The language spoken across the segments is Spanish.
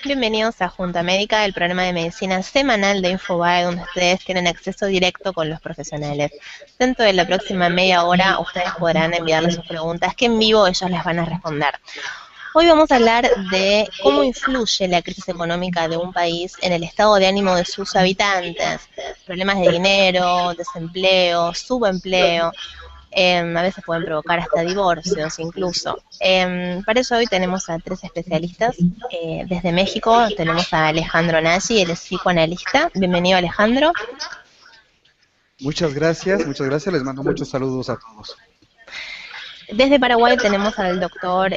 Bienvenidos a Junta Médica, el programa de medicina semanal de Infobae, donde ustedes tienen acceso directo con los profesionales. Dentro de la próxima media hora, ustedes podrán enviarles sus preguntas, que en vivo ellos las van a responder. Hoy vamos a hablar de cómo influye la crisis económica de un país en el estado de ánimo de sus habitantes. Problemas de dinero, desempleo, subempleo. A veces pueden provocar hasta divorcios incluso. Para eso hoy tenemos a tres especialistas. Desde México tenemos a Alejandro Nagy, él es psicoanalista. Bienvenido, Alejandro. Muchas gracias, les mando muchos saludos a todos. Desde Paraguay tenemos al doctor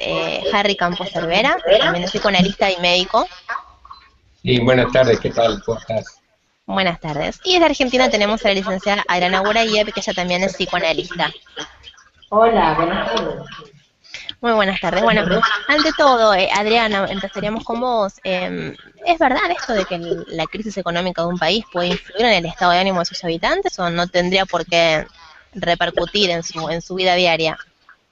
Harry Campos Cervera, también es psicoanalista y médico. Sí, buenas tardes, ¿qué tal? ¿Cómo estás? Buenas tardes. Y desde Argentina tenemos a la licenciada Adriana Burayev, que ella también es psicoanalista. Hola, buenas tardes. Muy buenas tardes. Bueno, ante todo, Adriana, empezaríamos con vos. ¿Es verdad esto de que la crisis económica de un país puede influir en el estado de ánimo de sus habitantes o no tendría por qué repercutir en su vida diaria?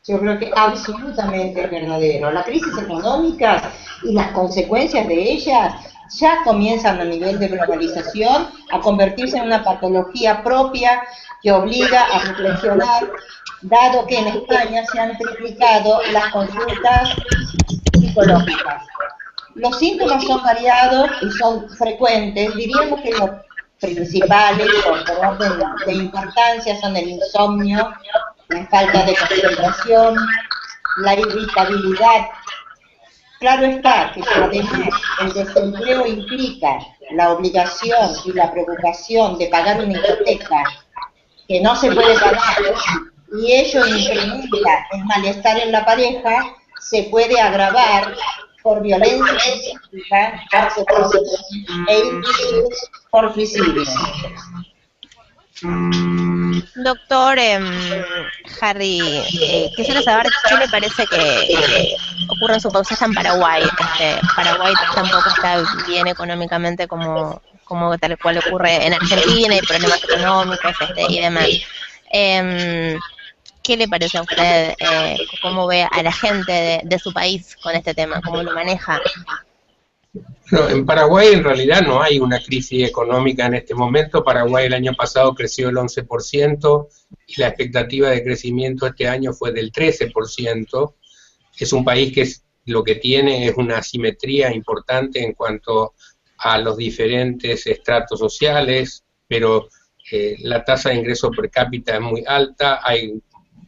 Yo creo que absolutamente es verdadero. La crisis económica y las consecuencias de ellas ya comienzan a nivel de globalización a convertirse en una patología propia que obliga a reflexionar, dado que en España se han triplicado las consultas psicológicas. Los síntomas son variados y son frecuentes. Diríamos que los principales, por orden de importancia, son el insomnio, la falta de concentración, la irritabilidad. Claro está que además el desempleo implica la obligación y la preocupación de pagar una hipoteca que no se puede pagar y ello incrementa el malestar en la pareja, se puede agravar por violencia física, por secuestro e incluso por suicidio. Doctor Harry, quisiera saber qué le parece que ocurre en su país. Está en Paraguay. Paraguay tampoco está bien económicamente como tal cual ocurre en Argentina, hay problemas económicos y demás. ¿Qué le parece a usted? ¿Cómo ve a la gente de su país con este tema? ¿Cómo lo maneja? No, en Paraguay en realidad no hay una crisis económica en este momento. Paraguay el año pasado creció el 11% y la expectativa de crecimiento este año fue del 13%. Es un país que lo que tiene es una asimetría importante en cuanto a los diferentes estratos sociales, pero la tasa de ingreso per cápita es muy alta, hay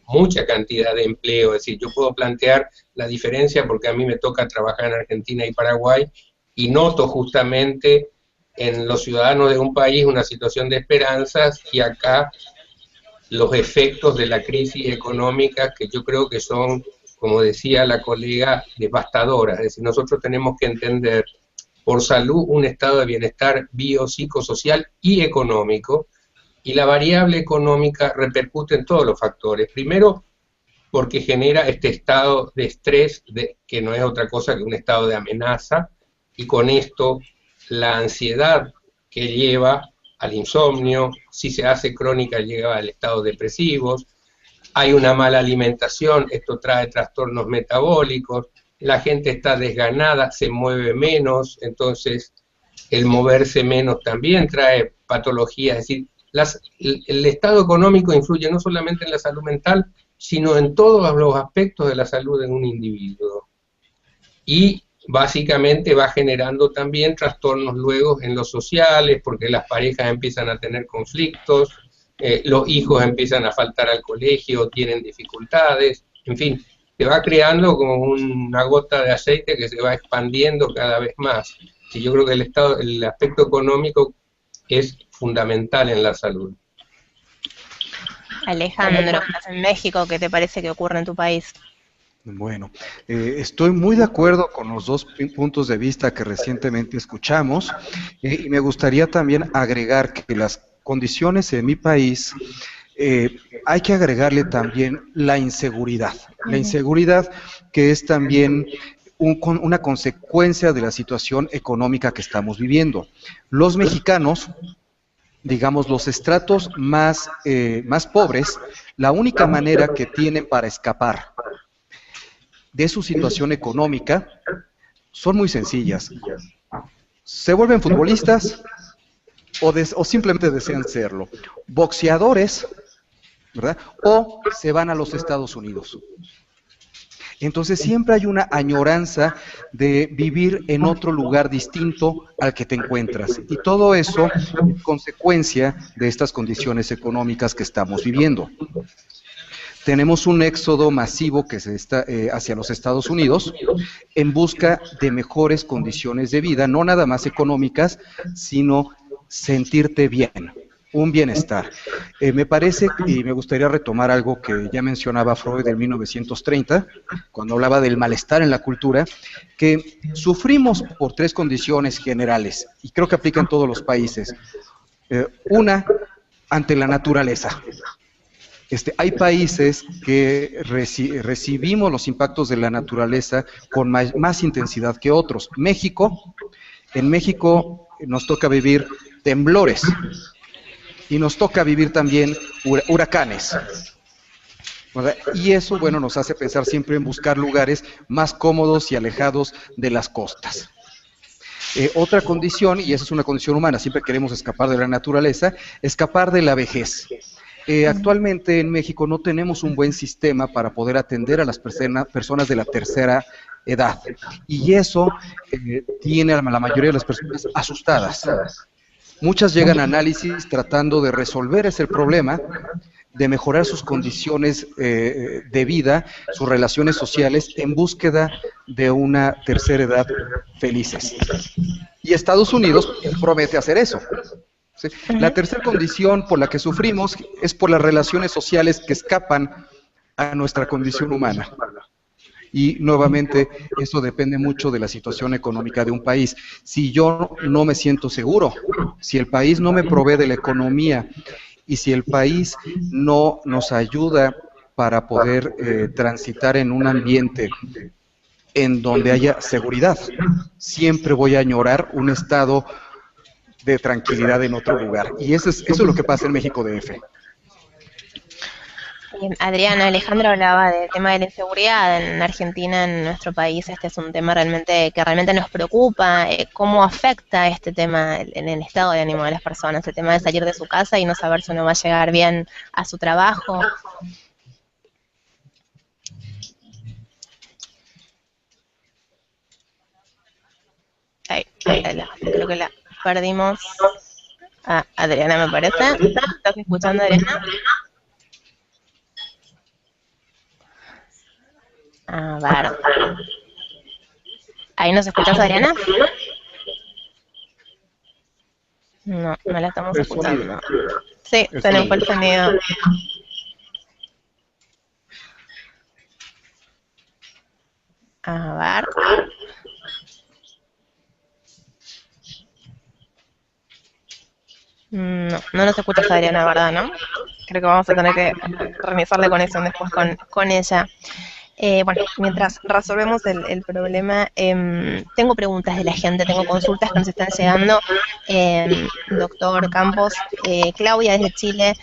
mucha cantidad de empleo. Es decir, yo puedo plantear la diferencia porque a mí me toca trabajar en Argentina y Paraguay, y noto justamente en los ciudadanos de un país una situación de esperanzas, y acá los efectos de la crisis económica, que yo creo que son, como decía la colega, devastadoras. Es decir, nosotros tenemos que entender por salud un estado de bienestar biopsicosocial y económico, y la variable económica repercute en todos los factores. Primero, porque genera este estado de estrés, que no es otra cosa que un estado de amenaza, y con esto la ansiedad que lleva al insomnio, si se hace crónica lleva al estado depresivos, hay una mala alimentación, esto trae trastornos metabólicos, la gente está desganada, se mueve menos, entonces el moverse menos también trae patologías. Es decir, el estado económico influye no solamente en la salud mental, sino en todos los aspectos de la salud de un individuo. Y básicamente va generando también trastornos luego en los sociales, porque las parejas empiezan a tener conflictos, los hijos empiezan a faltar al colegio, tienen dificultades, en fin, se va creando como una gota de aceite que se va expandiendo cada vez más. Y yo creo que el aspecto económico es fundamental en la salud. Alejandro, estás en México, ¿qué te parece que ocurre en tu país? Bueno, estoy muy de acuerdo con los dos puntos de vista que recientemente escuchamos, y me gustaría también agregar que las condiciones en mi país, hay que agregarle también la inseguridad que es también una consecuencia de la situación económica que estamos viviendo. Los mexicanos, digamos, los estratos más pobres, la única manera que tienen para escapar de su situación económica son muy sencillas. Se vuelven futbolistas o simplemente desean serlo. Boxeadores, ¿verdad? O se van a los Estados Unidos. Entonces siempre hay una añoranza de vivir en otro lugar distinto al que te encuentras. Y todo eso es consecuencia de estas condiciones económicas que estamos viviendo. Tenemos un éxodo masivo que se está hacia los Estados Unidos en busca de mejores condiciones de vida, no nada más económicas, sino sentirte bien, un bienestar. Me parece, y me gustaría retomar algo que ya mencionaba Freud en 1930, cuando hablaba del malestar en la cultura, que sufrimos por tres condiciones generales, y creo que aplica en todos los países. Una, ante la naturaleza. Hay países que recibimos los impactos de la naturaleza con más intensidad que otros. En México nos toca vivir temblores y nos toca vivir también huracanes. ¿Verdad? Y eso, bueno, nos hace pensar siempre en buscar lugares más cómodos y alejados de las costas. Otra condición, y esa es una condición humana, siempre queremos escapar de la naturaleza, escapar de la vejez. Actualmente en México no tenemos un buen sistema para poder atender a las personas de la tercera edad, y eso tiene a la mayoría de las personas asustadas. Muchas llegan a análisis tratando de resolver ese problema, de mejorar sus condiciones de vida, sus relaciones sociales, en búsqueda de una tercera edad felices. Y Estados Unidos promete hacer eso. ¿Sí? La tercera condición por la que sufrimos es por las relaciones sociales que escapan a nuestra condición humana. Y nuevamente, eso depende mucho de la situación económica de un país. Si yo no me siento seguro, si el país no me provee de la economía y si el país no nos ayuda para poder transitar en un ambiente en donde haya seguridad, siempre voy a añorar un estado de tranquilidad en otro lugar. Y eso es lo que pasa en México DF. Adriana, Alejandro hablaba del tema de la inseguridad en Argentina, en nuestro país. Este es un tema que realmente nos preocupa. ¿Cómo afecta este tema en el estado de ánimo de las personas? El tema de salir de su casa y no saber si uno va a llegar bien a su trabajo. Creo que la perdimos. Adriana, me parece. ¿Estás escuchando, Adriana? A ver. ¿Ahí nos escuchas, Adriana? No, no la estamos escuchando. Sí, se nos fue el sonido. A ver. No, no nos escuchas, Adriana, ¿verdad? ¿No? Creo que vamos a tener que reiniciar la conexión después con ella. Bueno, mientras resolvemos el problema, tengo preguntas de la gente, tengo consultas que nos están llegando. Doctor Campos, Claudia desde Chile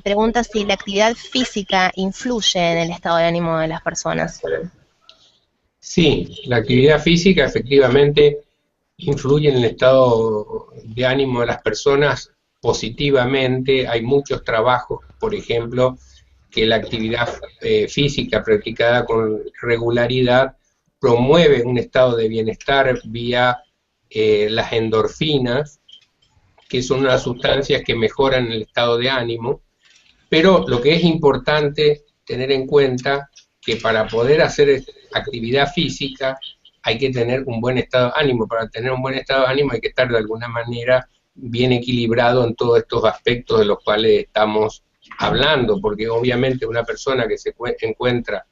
pregunta si la actividad física influye en el estado de ánimo de las personas. Sí, la actividad física efectivamente influye en el estado de ánimo de las personas positivamente. Hay muchos trabajos, por ejemplo, que la actividad física practicada con regularidad promueve un estado de bienestar vía las endorfinas, que son unas sustancias que mejoran el estado de ánimo. Pero lo que es importante tener en cuenta que para poder hacer actividad física hay que tener un buen estado de ánimo. Para tener un buen estado de ánimo hay que estar de alguna manera bien equilibrado en todos estos aspectos de los cuales estamos hablando, porque obviamente una persona que se encuentra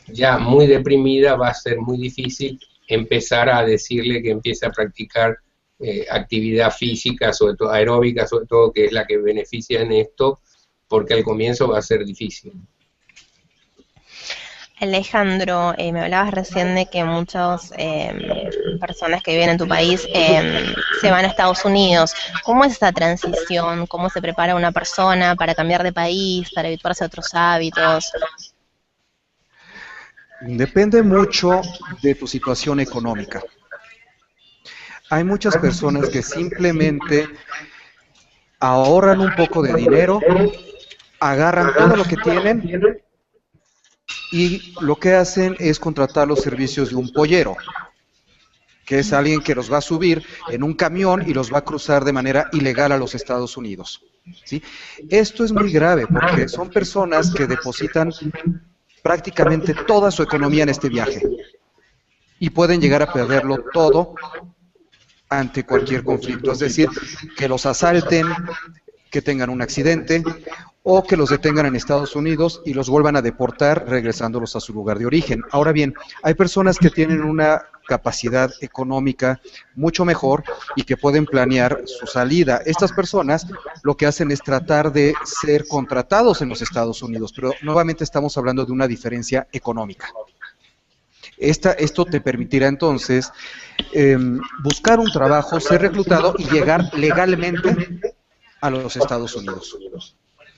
ya muy deprimida va a ser muy difícil empezar a decirle que empiece a practicar actividad física, sobre todo aeróbica, sobre todo, que es la que beneficia en esto, porque al comienzo va a ser difícil. Alejandro, me hablabas recién de que muchas personas que viven en tu país se van a Estados Unidos. ¿Cómo es esa transición? ¿Cómo se prepara una persona para cambiar de país, para habituarse a otros hábitos? Depende mucho de tu situación económica. hay muchas personas que simplemente ahorran un poco de dinero, agarran todo lo que tienen y lo que hacen es contratar los servicios de un pollero, que es alguien que los va a subir en un camión y los va a cruzar de manera ilegal a los Estados Unidos, ¿sí? Esto es muy grave porque son personas que depositan prácticamente toda su economía en este viaje y pueden llegar a perderlo todo ante cualquier conflicto, es decir, que los asalten, que tengan un accidente o que los detengan en Estados Unidos y los vuelvan a deportar regresándolos a su lugar de origen. Ahora bien, hay personas que tienen una capacidad económica mucho mejor y que pueden planear su salida. Estas personas lo que hacen es tratar de ser contratados en los Estados Unidos, pero nuevamente estamos hablando de una diferencia económica. Esto te permitirá entonces buscar un trabajo, ser reclutado y llegar legalmente a los Estados Unidos.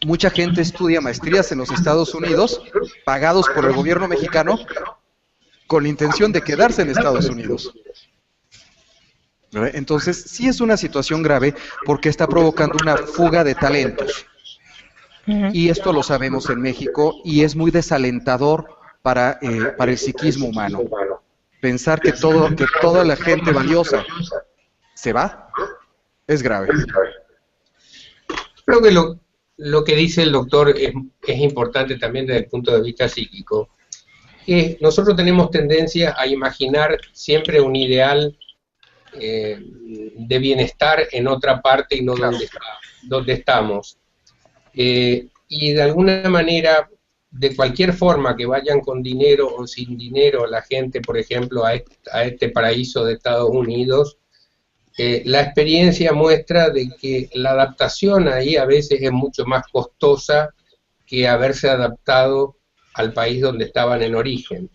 Mucha gente estudia maestrías en los Estados Unidos, pagados por el gobierno mexicano, con la intención de quedarse en Estados Unidos. Entonces, sí es una situación grave porque está provocando una fuga de talentos. Y esto lo sabemos en México y es muy desalentador para el psiquismo humano. Pensar que toda la gente valiosa se va es grave. Creo que lo que dice el doctor es importante también desde el punto de vista psíquico. Nosotros tenemos tendencia a imaginar siempre un ideal de bienestar en otra parte y no donde estamos. Y de alguna manera, de cualquier forma que vayan con dinero o sin dinero la gente, por ejemplo, a este paraíso de Estados Unidos, la experiencia muestra de que la adaptación ahí a veces es mucho más costosa que haberse adaptado al país donde estaban en origen.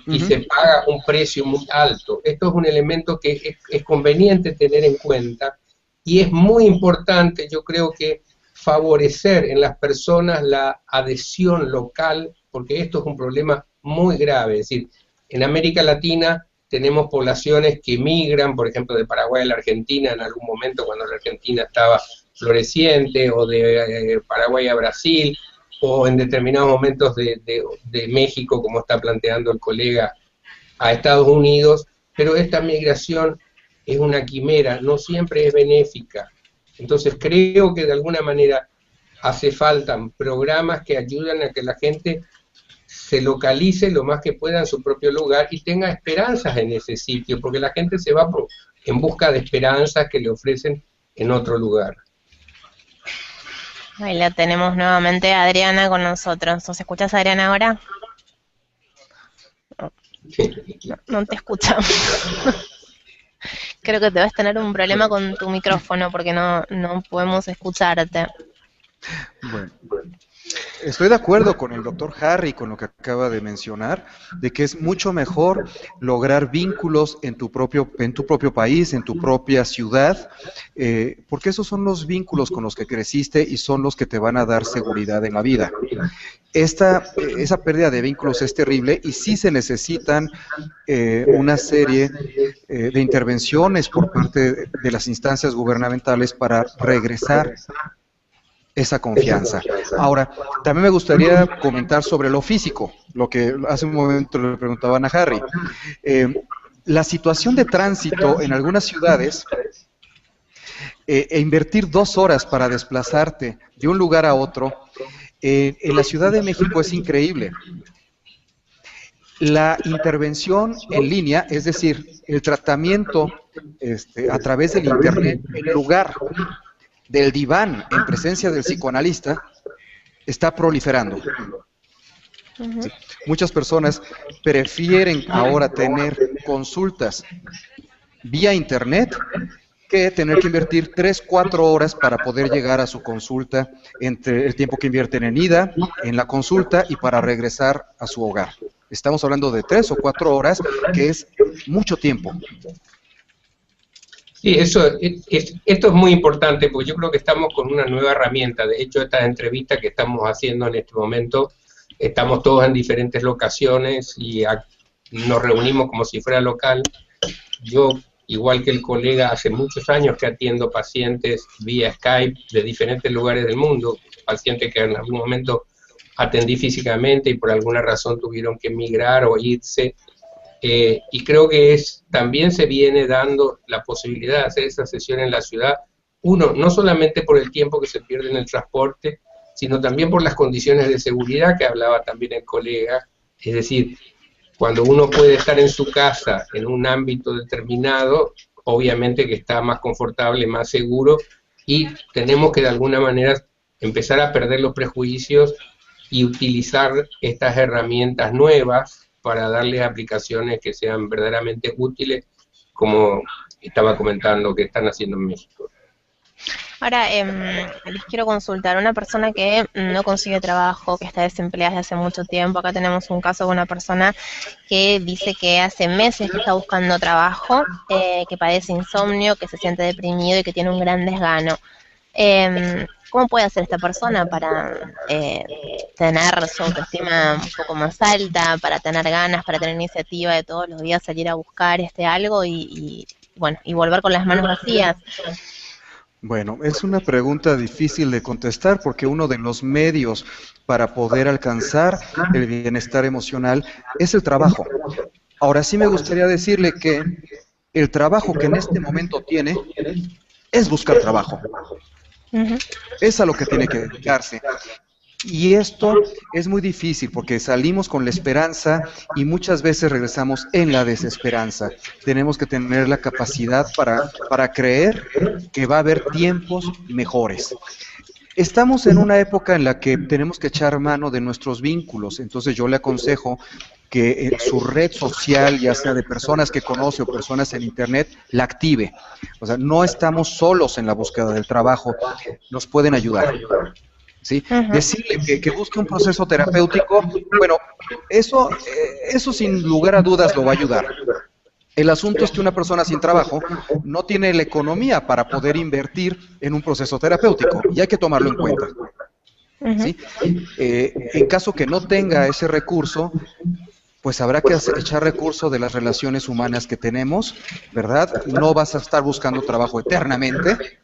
Y se paga un precio muy alto. Esto es un elemento que es conveniente tener en cuenta y es muy importante, yo creo que favorecer en las personas la adhesión local, porque esto es un problema muy grave. Es decir, en América Latina tenemos poblaciones que migran, por ejemplo, de Paraguay a la Argentina en algún momento cuando la Argentina estaba floreciente, o de Paraguay a Brasil, o en determinados momentos de México, como está planteando el colega, a Estados Unidos, pero esta migración es una quimera, no siempre es benéfica. Entonces creo que de alguna manera hace falta programas que ayuden a que la gente se localice lo más que pueda en su propio lugar y tenga esperanzas en ese sitio, porque la gente se va en busca de esperanzas que le ofrecen en otro lugar. Ahí la tenemos nuevamente a Adriana con nosotros. ¿Nos escuchas, Adriana, ahora? No te escuchamos. Creo que debes tener un problema con tu micrófono porque no podemos escucharte. Bueno, estoy de acuerdo con el doctor Harry, con lo que acaba de mencionar, de que es mucho mejor lograr vínculos en tu propio país, en tu propia ciudad, porque esos son los vínculos con los que creciste y son los que te van a dar seguridad en la vida. Esa pérdida de vínculos es terrible y sí se necesitan una serie de intervenciones por parte de las instancias gubernamentales para regresar esa confianza. Ahora, también me gustaría comentar sobre lo físico, lo que hace un momento le preguntaban a Harry. La situación de tránsito en algunas ciudades, invertir 2 horas para desplazarte de un lugar a otro, en la Ciudad de México es increíble. La intervención en línea, es decir, el tratamiento a través del Internet, en lugar del diván en presencia del psicoanalista, está proliferando. Sí. Muchas personas prefieren ahora tener consultas vía Internet que tener que invertir 3-4 horas para poder llegar a su consulta, entre el tiempo que invierten en ida, en la consulta y para regresar a su hogar. Estamos hablando de 3 o 4 horas, que es mucho tiempo. Sí, esto es muy importante porque yo creo que estamos con una nueva herramienta. De hecho, estas entrevistas que estamos haciendo en este momento, estamos todos en diferentes locaciones y nos reunimos como si fuera local. Yo igual que el colega, hace muchos años que atiendo pacientes vía Skype de diferentes lugares del mundo, pacientes que en algún momento atendí físicamente y por alguna razón tuvieron que emigrar o irse, y creo que también se viene dando la posibilidad de hacer esa sesión en la ciudad, uno, no solamente por el tiempo que se pierde en el transporte, sino también por las condiciones de seguridad que hablaba también el colega, es decir, cuando uno puede estar en su casa en un ámbito determinado, obviamente que está más confortable, más seguro, y tenemos que de alguna manera empezar a perder los prejuicios y utilizar estas herramientas nuevas para darles aplicaciones que sean verdaderamente útiles, como estaba comentando que están haciendo en México. Ahora, les quiero consultar, una persona que no consigue trabajo, que está desempleada desde hace mucho tiempo, acá tenemos un caso de una persona que dice que hace meses que está buscando trabajo, que padece insomnio, que se siente deprimido y que tiene un gran desgano. ¿Cómo puede hacer esta persona para tener su autoestima un poco más alta, para tener ganas, para tener iniciativa de todos los días salir a buscar algo y volver con las manos vacías? Bueno, es una pregunta difícil de contestar porque uno de los medios para poder alcanzar el bienestar emocional es el trabajo. Ahora sí me gustaría decirle que el trabajo que en este momento tiene es buscar trabajo. Es a lo que tiene que dedicarse. Y esto es muy difícil porque salimos con la esperanza y muchas veces regresamos en la desesperanza. Tenemos que tener la capacidad para creer que va a haber tiempos mejores. Estamos en una época en la que tenemos que echar mano de nuestros vínculos, entonces yo le aconsejo que su red social, ya sea de personas que conoce o personas en internet, la active. O sea, no estamos solos en la búsqueda del trabajo, nos pueden ayudar. ¿Sí? Decirle que busque un proceso terapéutico, bueno, eso sin lugar a dudas lo va a ayudar. El asunto es que una persona sin trabajo no tiene la economía para poder invertir en un proceso terapéutico y hay que tomarlo en cuenta. ¿Sí? En caso que no tenga ese recurso, pues habrá que echar recurso de las relaciones humanas que tenemos, ¿verdad? No vas a estar buscando trabajo eternamente,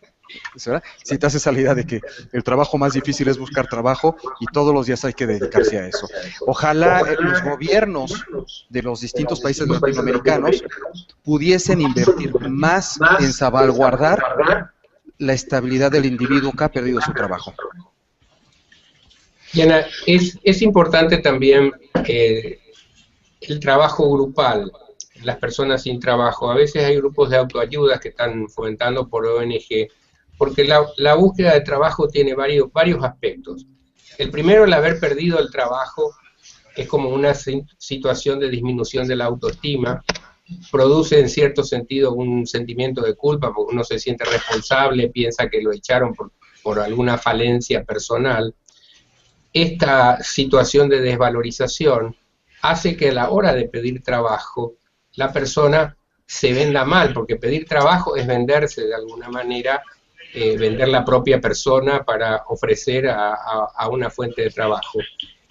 ¿verdad? Si te haces a la idea de que el trabajo más difícil es buscar trabajo y todos los días hay que dedicarse a eso. Ojalá los gobiernos de los distintos países latinoamericanos pudiesen invertir más en salvaguardar la estabilidad del individuo que ha perdido su trabajo. Diana, es importante también el trabajo grupal, las personas sin trabajo. A veces hay grupos de autoayuda que están fomentando por ONG, porque la búsqueda de trabajo tiene varios aspectos. El primero, el haber perdido el trabajo, es como una situación de disminución de la autoestima, produce en cierto sentido un sentimiento de culpa, porque uno se siente responsable, piensa que lo echaron por alguna falencia personal. Esta situación de desvalorización hace que a la hora de pedir trabajo, la persona se venda mal, porque pedir trabajo es venderse de alguna manera, vender la propia persona para ofrecer a una fuente de trabajo.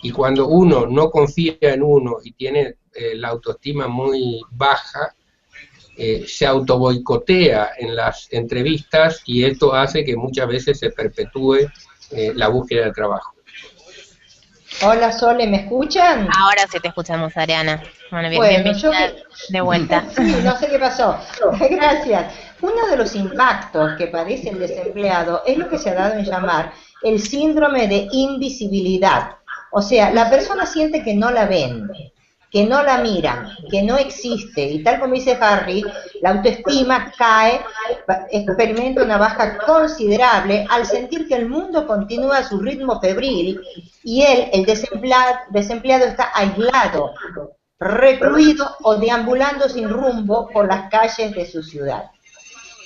Y cuando uno no confía en uno y tiene la autoestima muy baja, se autoboicotea en las entrevistas y esto hace que muchas veces se perpetúe la búsqueda de trabajo. Hola Sole, ¿me escuchan? Ahora sí te escuchamos, Ariana. Bueno, bienvenida de vuelta. Sí, no sé qué pasó. Gracias. Uno de los impactos que padece el desempleado es lo que se ha dado en llamar el síndrome de invisibilidad. O sea, la persona siente que no la ven, que no la miran, que no existe. Y tal como dice Harry, la autoestima cae, experimenta una baja considerable al sentir que el mundo continúa a su ritmo febril y él, el desempleado, está aislado, recluido o deambulando sin rumbo por las calles de su ciudad.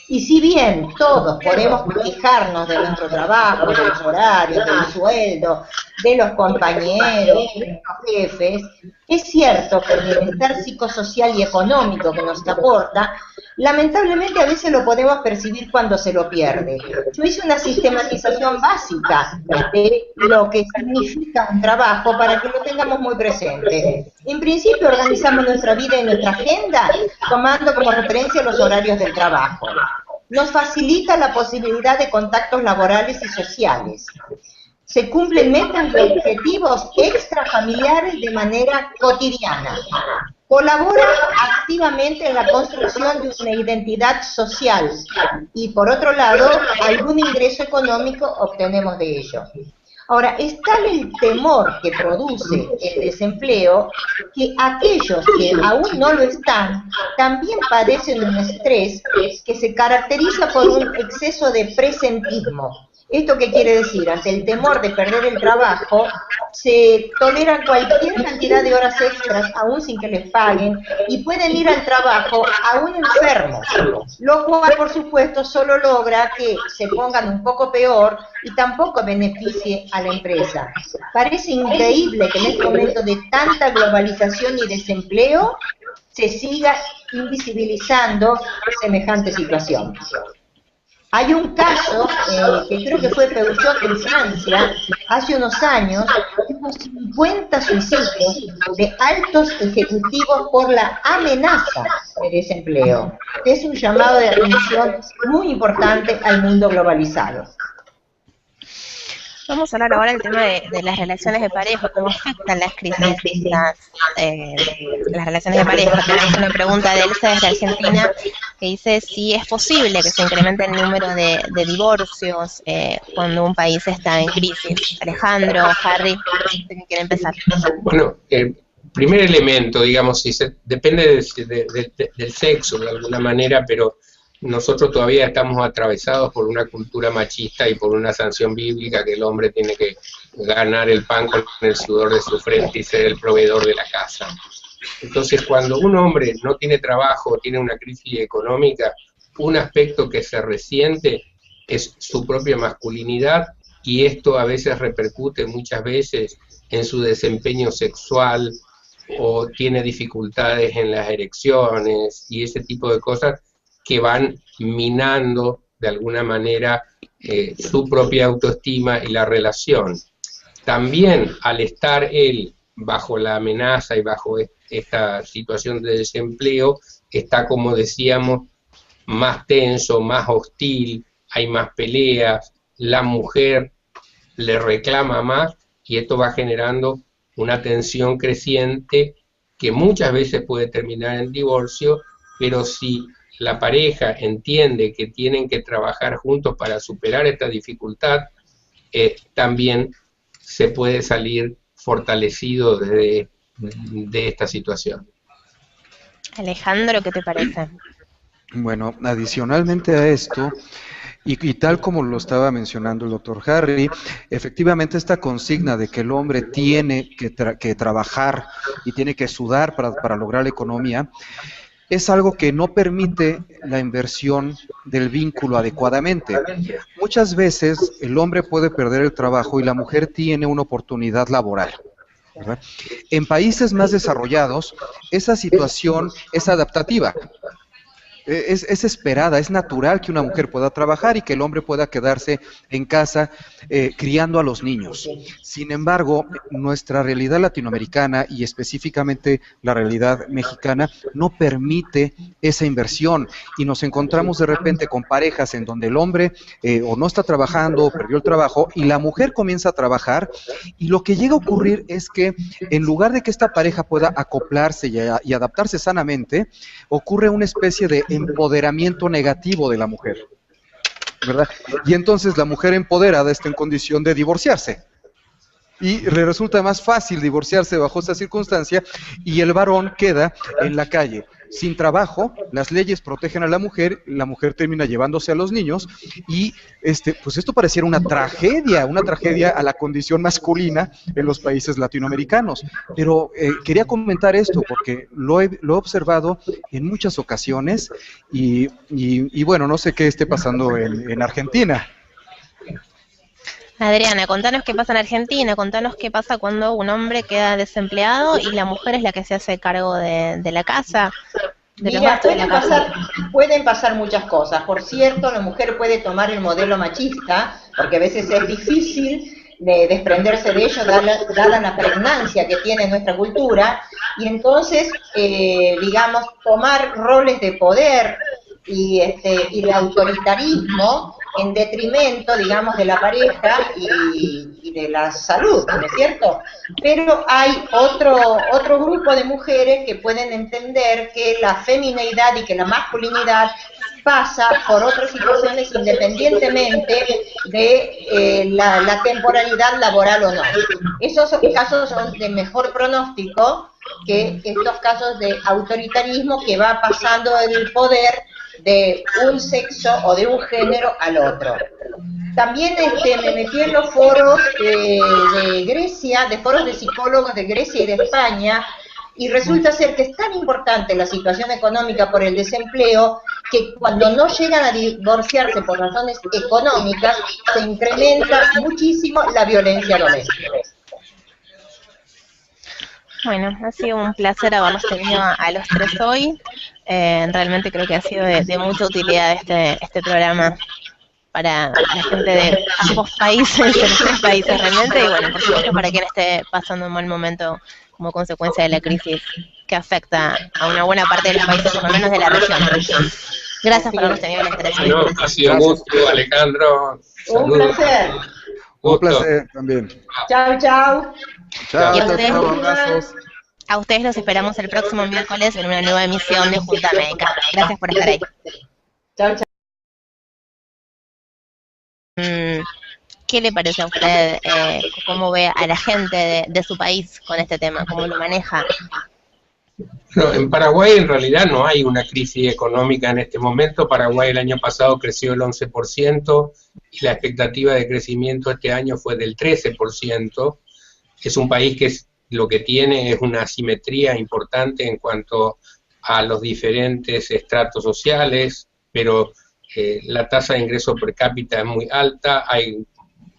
Y si bien todos podemos quejarnos de nuestro trabajo, de los horarios, del sueldo, de los compañeros, de los jefes, es cierto que el bienestar psicosocial y económico que nos aporta Lamentablemente a veces lo podemos percibir cuando se lo pierde. Yo hice una sistematización básica de lo que significa un trabajo para que lo tengamos muy presente. En principio organizamos nuestra vida y nuestra agenda tomando como referencia los horarios del trabajo. Nos facilita la posibilidad de contactos laborales y sociales. Se cumplen metas y objetivos extrafamiliares de manera cotidiana. Colabora activamente en la construcción de una identidad social y, por otro lado, algún ingreso económico obtenemos de ello. Ahora, es tal el temor que produce el desempleo que aquellos que aún no lo están también padecen un estrés que se caracteriza por un exceso de presentismo. ¿Esto qué quiere decir? Ante el temor de perder el trabajo, se toleran cualquier cantidad de horas extras, aún sin que les paguen, y pueden ir al trabajo aún enfermos, lo cual, por supuesto, solo logra que se pongan un poco peor y tampoco beneficie a la empresa. Parece increíble que en este momento de tanta globalización y desempleo se siga invisibilizando semejante situación. Hay un caso que creo que fue Peugeot en Francia, hace unos años, hubo 50 suicidios de altos ejecutivos por la amenaza de desempleo, que es un llamado de atención muy importante al mundo globalizado. Vamos a hablar ahora del tema de las relaciones de pareja, cómo afectan las crisis las relaciones de pareja. Tenemos una pregunta de Elsa desde Argentina que dice si es posible que se incremente el número de divorcios cuando un país está en crisis. Alejandro, Harry, ¿quién quiere empezar? Bueno, el primer elemento, digamos, depende del sexo de alguna manera, pero nosotros todavía estamos atravesados por una cultura machista y por una sanción bíblica que el hombre tiene que ganar el pan con el sudor de su frente y ser el proveedor de la casa. Entonces, cuando un hombre no tiene trabajo, tiene una crisis económica, un aspecto que se resiente es su propia masculinidad, y esto a veces repercute muchas veces en su desempeño sexual, o tiene dificultades en las erecciones y ese tipo de cosas que van minando de alguna manera su propia autoestima y la relación. También al estar él bajo la amenaza y bajo esta situación de desempleo, está, como decíamos, más tenso, más hostil, hay más peleas, la mujer le reclama más, y esto va generando una tensión creciente que muchas veces puede terminar en divorcio, pero si la pareja entiende que tienen que trabajar juntos para superar esta dificultad, también se puede salir fortalecido de esta situación. Alejandro, ¿qué te parece? Bueno, adicionalmente a esto, y tal como lo estaba mencionando el doctor Harry, efectivamente esta consigna de que el hombre tiene que trabajar y tiene que sudar para lograr la economía, es algo que no permite la inversión del vínculo adecuadamente. Muchas veces el hombre puede perder el trabajo y la mujer tiene una oportunidad laboral, ¿verdad? En países más desarrollados, esa situación es adaptativa. Es esperada, es natural que una mujer pueda trabajar y que el hombre pueda quedarse en casa criando a los niños. Sin embargo, nuestra realidad latinoamericana y específicamente la realidad mexicana no permite esa inversión, y nos encontramos de repente con parejas en donde el hombre o no está trabajando o perdió el trabajo y la mujer comienza a trabajar, y lo que llega a ocurrir es que en lugar de que esta pareja pueda acoplarse y adaptarse sanamente, ocurre una especie de empoderamiento negativo de la mujer, ¿verdad? Y entonces la mujer empoderada está en condición de divorciarse, y le resulta más fácil divorciarse bajo esa circunstancia, y el varón queda en la calle sin trabajo. Las leyes protegen a la mujer termina llevándose a los niños, y pues esto pareciera una tragedia a la condición masculina en los países latinoamericanos. Pero quería comentar esto porque lo he observado en muchas ocasiones, y bueno, no sé qué esté pasando en Argentina. Adriana, contanos qué pasa en Argentina, contanos qué pasa cuando un hombre queda desempleado y la mujer es la que se hace cargo de la casa. de los Mira, gastos de la casa. pueden pasar muchas cosas. Por cierto, la mujer puede tomar el modelo machista, porque a veces es difícil de desprenderse de ello, dada la pregnancia que tiene nuestra cultura, y entonces, digamos, tomar roles de poder y de autoritarismo en detrimento, digamos, de la pareja y de la salud, ¿no es cierto? Pero hay otro grupo de mujeres que pueden entender que la femineidad y que la masculinidad pasa por otras situaciones independientemente de la temporalidad laboral o no. Esos casos son de mejor pronóstico que estos casos de autoritarismo que va pasando el poder de un sexo o de un género al otro. También me metí en los foros de Grecia, de foros de psicólogos de Grecia y de España, y resulta ser que es tan importante la situación económica por el desempleo que cuando no llegan a divorciarse por razones económicas se incrementa muchísimo la violencia doméstica. Bueno, ha sido un placer haberlos tenido a los tres hoy. Realmente creo que ha sido de mucha utilidad este programa para la gente de ambos países, de los tres países realmente, y bueno, por supuesto para quien esté pasando un mal momento como consecuencia de la crisis que afecta a una buena parte de los países, por lo menos de la región. Gracias por habernos tenido el interés. Bueno, ha sido un gusto, Alejandro. Un placer. Un placer también. Chao, chao. Chao, Y chao, chao, abrazos. a ustedes los esperamos el próximo miércoles en una nueva emisión de Junta Médica. Gracias por estar ahí. Chao, chao. ¿Qué le parece a usted? ¿Cómo ve a la gente de su país con este tema? ¿Cómo lo maneja? No, en Paraguay en realidad no hay una crisis económica en este momento. Paraguay el año pasado creció el 11% y la expectativa de crecimiento este año fue del 13%. Es un país que lo que tiene es una asimetría importante en cuanto a los diferentes estratos sociales, pero la tasa de ingreso per cápita es muy alta, hay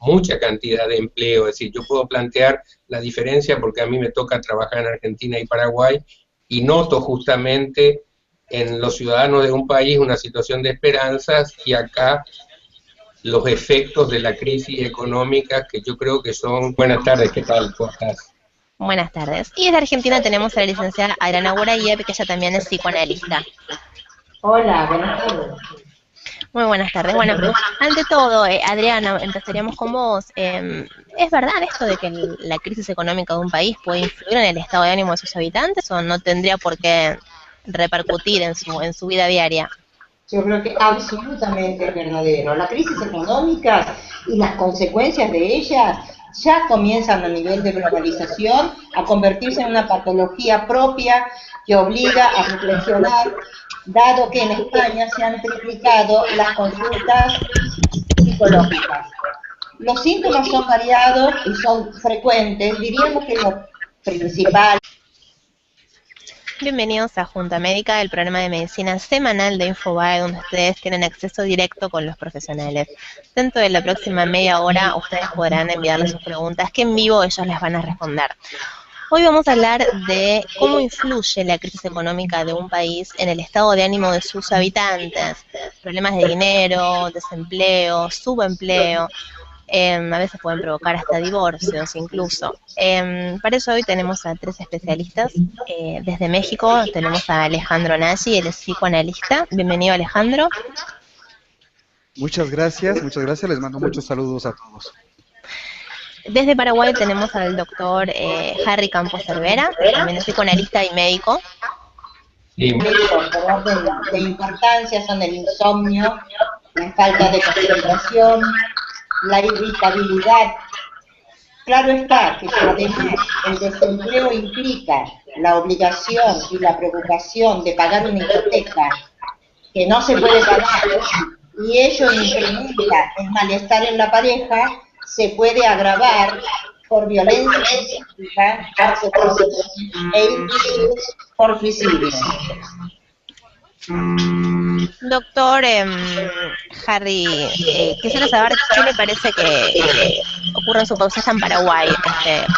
mucha cantidad de empleo, es decir, yo puedo plantear la diferencia porque a mí me toca trabajar en Argentina y Paraguay y noto justamente en los ciudadanos de un país una situación de esperanzas y acá los efectos de la crisis económica que yo creo que son... Buenas tardes, ¿qué tal? ¿Cómo estás? Buenas tardes. Y desde Argentina tenemos a la licenciada Adriana Burayev, que ella también es psicoanalista. Hola, buenas tardes. Muy buenas tardes. Bueno, ante todo, Adriana, empezaríamos con vos. ¿Es verdad esto de que la crisis económica de un país puede influir en el estado de ánimo de sus habitantes o no tendría por qué repercutir en su vida diaria? Yo creo que absolutamente es verdadero. La crisis económica y las consecuencias de ellas ya comienzan a nivel de globalización a convertirse en una patología propia que obliga a reflexionar, dado que en España se han triplicado las consultas psicológicas. Los síntomas son variados y son frecuentes, diríamos que lo principal. Bienvenidos a Junta Médica, el programa de medicina semanal de Infobae, donde ustedes tienen acceso directo con los profesionales. Dentro de la próxima media hora, ustedes podrán enviarles sus preguntas, que en vivo ellos les van a responder. Hoy vamos a hablar de cómo influye la crisis económica de un país en el estado de ánimo de sus habitantes. Problemas de dinero, desempleo, subempleo. A veces pueden provocar hasta divorcios incluso. Para eso hoy tenemos a tres especialistas. Desde México tenemos a Alejandro Nagy, él es psicoanalista. Bienvenido, Alejandro. Muchas gracias, les mando muchos saludos a todos. Desde Paraguay tenemos al doctor Harry Campos Cervera, también es psicoanalista y médico. Sí. Por orden de importancia son el insomnio, la falta de concentración, la irritabilidad. Claro está que además el desempleo implica la obligación y la preocupación de pagar una hipoteca que no se puede pagar y ello incrementa el malestar en la pareja, se puede agravar por violencia física, por secuestro e incluso por suicidio. Doctor Harry, quisiera saber qué le parece que ocurre en su país. Está en Paraguay.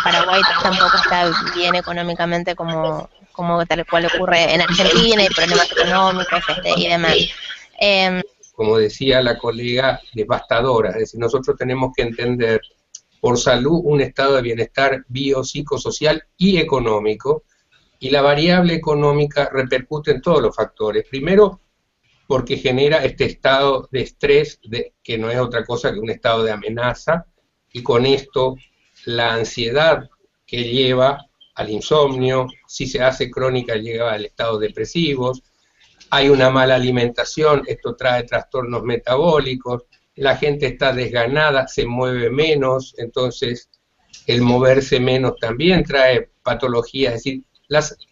Paraguay tampoco está bien económicamente como como tal cual ocurre en Argentina, hay problemas económicos y demás. Como decía la colega, devastadora. Es decir, nosotros tenemos que entender por salud un estado de bienestar biopsicosocial y económico, y la variable económica repercute en todos los factores. Primero, porque genera este estado de estrés, que no es otra cosa que un estado de amenaza, y con esto la ansiedad que lleva al insomnio, si se hace crónica lleva al estado depresivos, hay una mala alimentación, esto trae trastornos metabólicos, la gente está desganada, se mueve menos, entonces el moverse menos también trae patologías, es decir,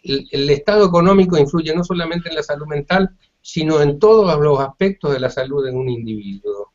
el estado económico influye no solamente en la salud mental, sino en todos los aspectos de la salud de un individuo.